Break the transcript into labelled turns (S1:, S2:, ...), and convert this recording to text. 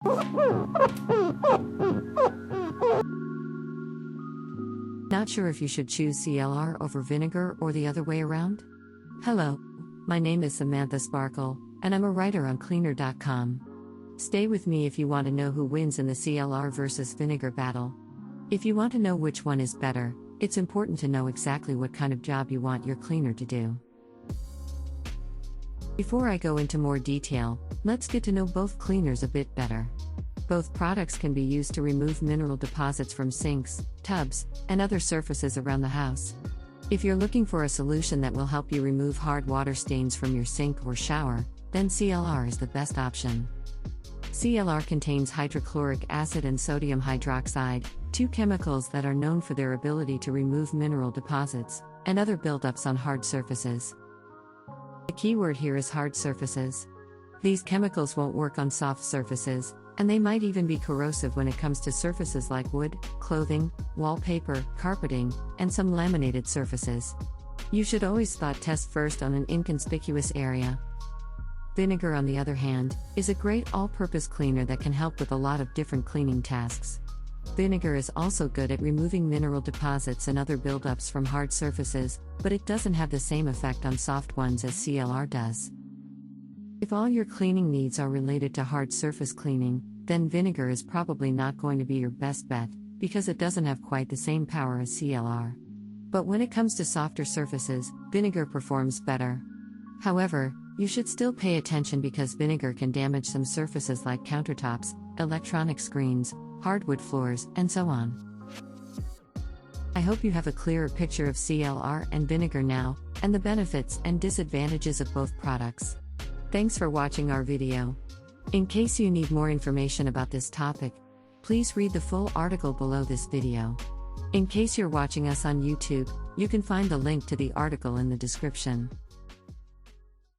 S1: Not sure if you should choose CLR over vinegar or the other way around? Hello, my name is Samantha Sparkle, and I'm a writer on Cleaner.com. Stay with me if you want to know who wins in the CLR versus vinegar battle. If you want to know which one is better, it's important to know exactly what kind of job you want your cleaner to do. Before I go into more detail, let's get to know both cleaners a bit better. Both products can be used to remove mineral deposits from sinks, tubs, and other surfaces around the house. If you're looking for a solution that will help you remove hard water stains from your sink or shower, then CLR is the best option. CLR contains hydrochloric acid and sodium hydroxide, two chemicals that are known for their ability to remove mineral deposits and other buildups on hard surfaces. The key word here is hard surfaces. These chemicals won't work on soft surfaces, and they might even be corrosive when it comes to surfaces like wood, clothing, wallpaper, carpeting, and some laminated surfaces. You should always spot test first on an inconspicuous area. Vinegar, on the other hand, is a great all-purpose cleaner that can help with a lot of different cleaning tasks. Vinegar is also good at removing mineral deposits and other buildups from hard surfaces, but it doesn't have the same effect on soft ones as CLR does. If all your cleaning needs are related to hard surface cleaning, then vinegar is probably not going to be your best bet, because it doesn't have quite the same power as CLR. But when it comes to softer surfaces, vinegar performs better. However, you should still pay attention because vinegar can damage some surfaces like countertops, electronic screens, hardwood floors, and so on. I hope you have a clearer picture of CLR and vinegar now, and the benefits and disadvantages of both products. Thanks for watching our video. In case you need more information about this topic, please read the full article below this video. In case you're watching us on YouTube, you can find the link to the article in the description.